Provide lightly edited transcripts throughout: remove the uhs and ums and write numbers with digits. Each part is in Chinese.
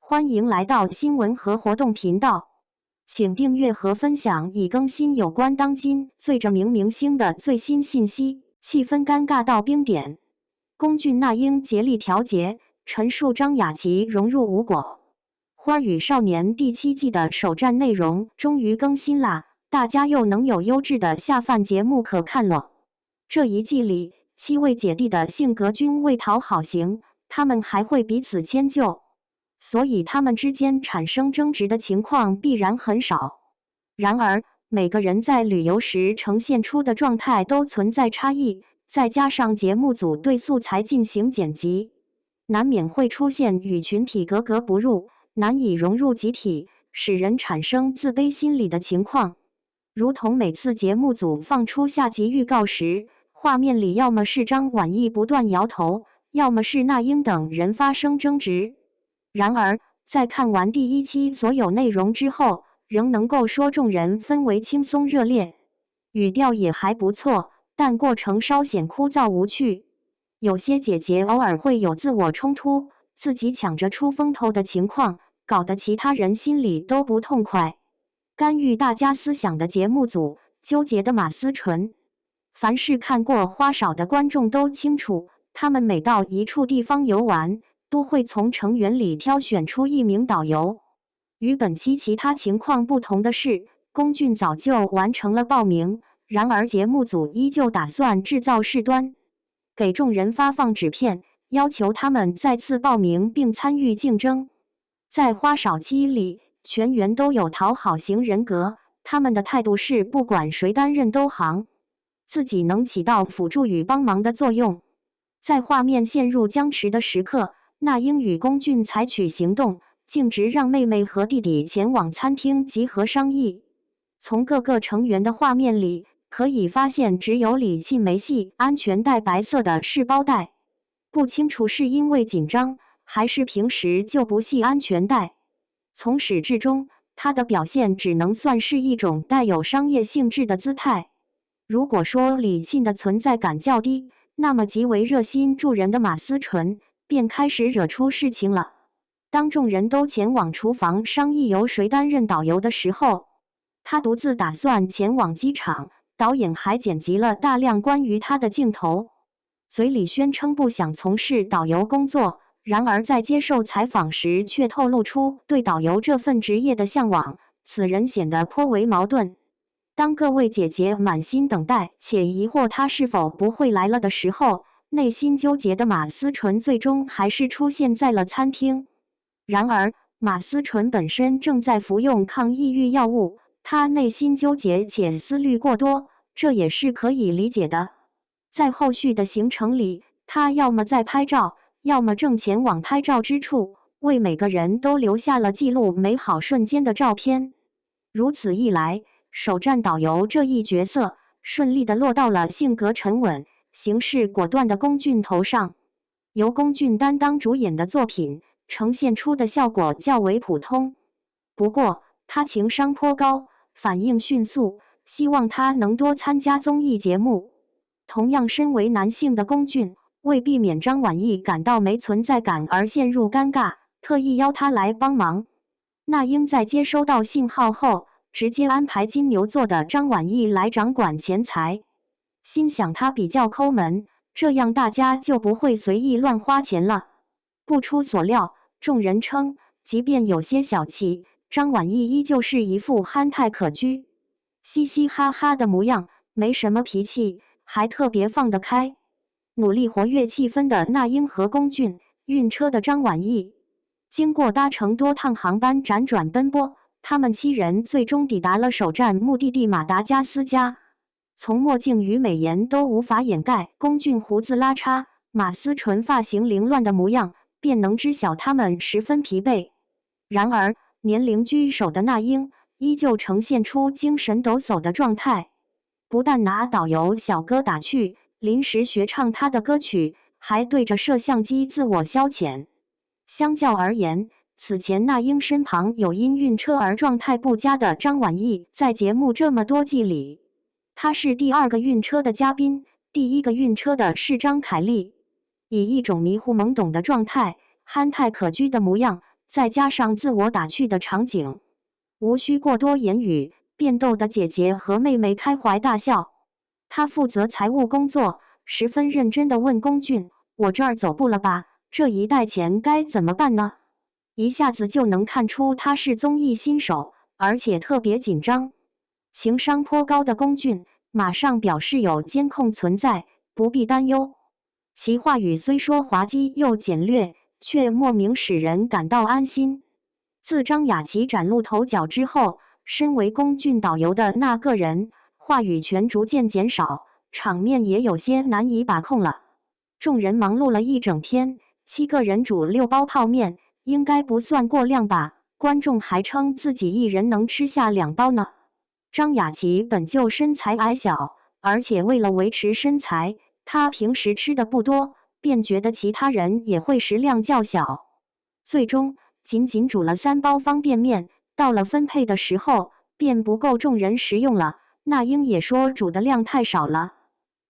欢迎来到新闻和活动频道，请订阅和分享已更新有关当今最着名明星的最新信息。气氛尴尬到冰点，龚俊那英竭力调节，陈数张雅琪融入无果。花儿与少年第7季的首站内容终于更新啦，大家又能有优质的下饭节目可看了。这一季里，7位姐弟的性格均未讨好型，他们还会彼此迁就。所以他们之间产生争执的情况必然很少。然而，每个人在旅游时呈现出的状态都存在差异，再加上节目组对素材进行剪辑，难免会出现与群体格格不入、难以融入集体，使人产生自卑心理的情况。如同每次节目组放出下集预告时，画面里要么是张晚意不断摇头，要么是那英等人发生争执。然而，在看完第1期所有内容之后，仍能够说众人氛围轻松热烈，语调也还不错，但过程稍显枯燥无趣。有些姐姐偶尔会有自我冲突，自己抢着出风头的情况，搞得其他人心里都不痛快。干预大家思想的节目组，纠结的马思纯。凡是看过花少的观众都清楚，他们每到一处地方游玩，都会从成员里挑选出1名导游。与本期其他情况不同的是，龚俊早就完成了报名，然而节目组依旧打算制造事端，给众人发放纸片，要求他们再次报名并参与竞争。在花少期里，全员都有讨好型人格，他们的态度是不管谁担任都行，自己能起到辅助与帮忙的作用。在画面陷入僵持的时刻，那英与龚俊采取行动，径直让妹妹和弟弟前往餐厅集合商议。从各个成员的画面里，可以发现只有李沁没系安全带白色的是包带，不清楚是因为紧张，还是平时就不系安全带。从始至终，她的表现只能算是一种带有商业性质的姿态。如果说李沁的存在感较低，那么极为热心助人的马思纯便开始惹出事情了。当众人都前往厨房商议由谁担任导游的时候，他独自打算前往机场，导演还剪辑了大量关于他的镜头，嘴里宣称不想从事导游工作，然而在接受采访时却透露出对导游这份职业的向往，此人显得颇为矛盾。当各位姐姐满心等待且疑惑他是否不会来了的时候，内心纠结的马思纯最终还是出现在了餐厅。然而，马思纯本身正在服用抗抑郁药物，她内心纠结且思虑过多，这也是可以理解的。在后续的行程里，她要么在拍照，要么正前往拍照之处，为每个人都留下了记录美好瞬间的照片。如此一来，首站导游这一角色顺利地落到了性格沉稳、行事果断的龚俊头上。由龚俊担当主演的作品呈现出的效果较为普通，不过他情商颇高，反应迅速，希望他能多参加综艺节目。同样身为男性的龚俊，为避免张晚意感到没存在感而陷入尴尬，特意邀他来帮忙。那英在接收到信号后，直接安排金牛座的张晚意来掌管钱财，心想他比较抠门，这样大家就不会随意乱花钱了。不出所料，众人称，即便有些小气，张晚意依旧是一副憨态可掬、嘻嘻哈哈的模样，没什么脾气，还特别放得开。努力活跃气氛的那英和龚俊，晕车的张晚意。经过搭乘多趟航班辗转奔波，他们7人最终抵达了首站目的地马达加斯加。从墨镜与美颜都无法掩盖龚俊胡子拉碴、马思纯发型凌乱的模样，便能知晓他们十分疲惫。然而，年龄居首的那英依旧呈现出精神抖擞的状态，不但拿导游小哥打趣，临时学唱他的歌曲，还对着摄像机自我消遣。相较而言，此前那英身旁有因晕车而状态不佳的张晚意，在节目这么多季里，她是第2个晕车的嘉宾，第1个晕车的是张凯丽。以一种迷糊懵懂的状态、憨态可掬的模样，再加上自我打趣的场景，无需过多言语，便逗得姐姐和妹妹开怀大笑。她负责财务工作，十分认真地问龚俊：“我这儿走不了吧？这一袋钱该怎么办呢？”一下子就能看出他是综艺新手，而且特别紧张。情商颇高的龚俊马上表示有监控存在，不必担忧。其话语虽说滑稽又简略，却莫名使人感到安心。自张雅琪崭露头角之后，身为龚俊导游的那个人，话语权逐渐减少，场面也有些难以把控了。众人忙碌了一整天，7个人煮6包泡面，应该不算过量吧？观众还称自己一人能吃下2包呢。张雅琪本就身材矮小，而且为了维持身材，她平时吃的不多，便觉得其他人也会食量较小。最终仅煮了3包方便面，到了分配的时候，便不够众人食用了。那英也说煮的量太少了。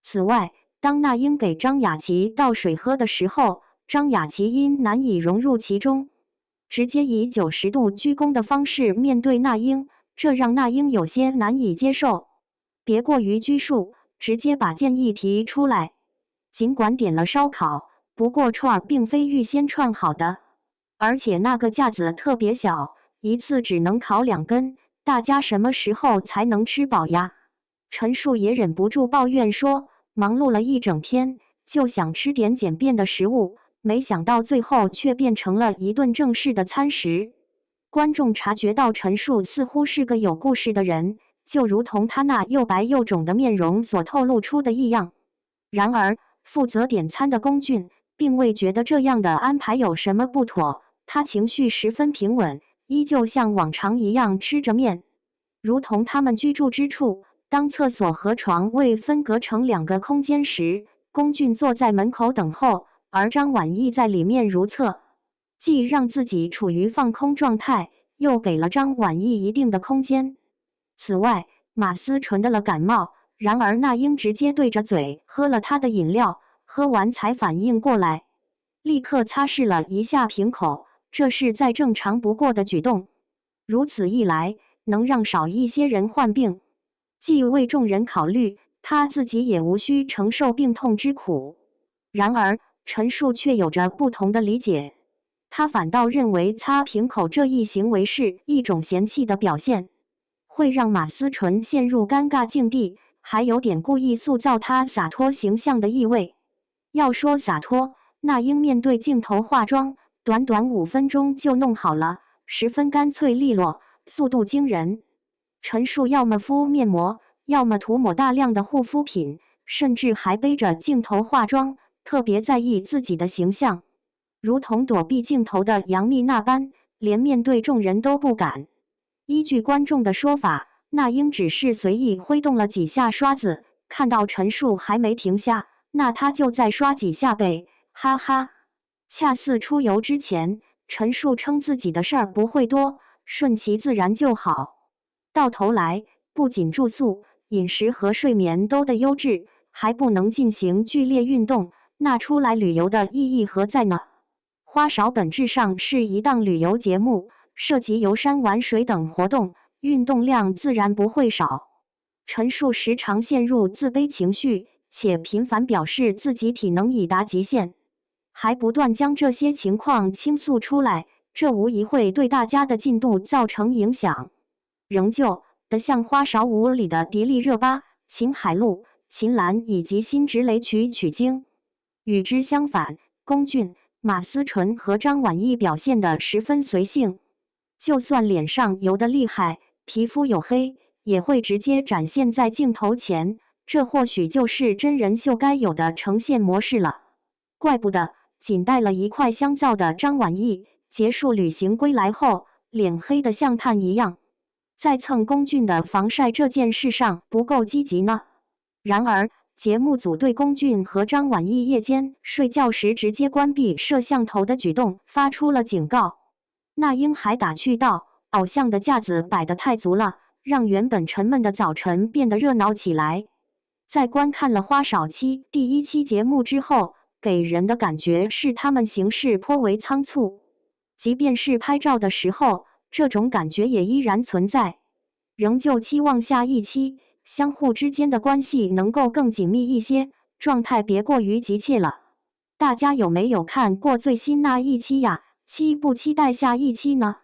此外，当那英给张雅琪倒水喝的时候，张雅琪因难以融入其中，直接以90度鞠躬的方式面对那英，这让那英有些难以接受。别过于拘束，直接把建议提出来。尽管点了烧烤，不过串并非预先串好的，而且那个架子特别小，一次只能烤2根，大家什么时候才能吃饱呀？陈数也忍不住抱怨说，忙碌了一整天，就想吃点简便的食物，没想到最后却变成了一顿正式的餐食。观众察觉到陈数似乎是个有故事的人，就如同他那又白又肿的面容所透露出的异样。然而，负责点餐的龚俊并未觉得这样的安排有什么不妥，他情绪十分平稳，依旧像往常一样吃着面。如同他们居住之处，当厕所和床位分隔成2个空间时，龚俊坐在门口等候，而张晚意在里面如厕，既让自己处于放空状态，又给了张晚意一定的空间。此外，马思纯的了感冒，然而那英直接对着嘴喝了他的饮料，喝完才反应过来，立刻擦拭了一下瓶口，这是再正常不过的举动。如此一来，能让少一些人患病，既为众人考虑，他自己也无需承受病痛之苦。然而，陈数却有着不同的理解，他反倒认为擦瓶口这一行为是一种嫌弃的表现，会让马思纯陷入尴尬境地，还有点故意塑造他洒脱形象的意味。要说洒脱，那英面对镜头化妆，短短5分钟就弄好了，十分干脆利落，速度惊人。陈数要么敷面膜，要么涂抹大量的护肤品，甚至还背着镜头化妆，特别在意自己的形象，如同躲避镜头的杨幂那般，连面对众人都不敢。依据观众的说法，那英只是随意挥动了几下刷子，看到陈数还没停下，那他就再刷几下呗，哈哈。恰似出游之前，陈数称自己的事儿不会多，顺其自然就好。到头来，不仅住宿、饮食和睡眠都得优质，还不能进行剧烈运动，那出来旅游的意义何在呢？花少本质上是一档旅游节目，涉及游山玩水等活动，运动量自然不会少。陈数时常陷入自卑情绪，且频繁表示自己体能已达极限，还不断将这些情况倾诉出来，这无疑会对大家的进度造成影响。仍旧的像花少五里的迪丽热巴、秦海璐、秦岚以及辛芷蕾取经。与之相反，龚俊、马思纯和张晚意表现得十分随性，就算脸上油得厉害，皮肤黝黑，也会直接展现在镜头前，这或许就是真人秀该有的呈现模式了。怪不得仅带了一块香皂的张晚意，结束旅行归来后，脸黑得像炭一样。在蹭龚俊的防晒这件事上不够积极呢。然而，节目组对龚俊和张晚意夜间睡觉时直接关闭摄像头的举动发出了警告。那英还打趣道：“偶像的架子摆得太足了，让原本沉闷的早晨变得热闹起来。”在观看了花少期第1期节目之后，给人的感觉是他们行事颇为仓促，即便是拍照的时候，这种感觉也依然存在。仍旧期望下一期相互之间的关系能够更紧密一些，状态别过于急切了。大家有没有看过最新那一期呀？期不期待下一期呢？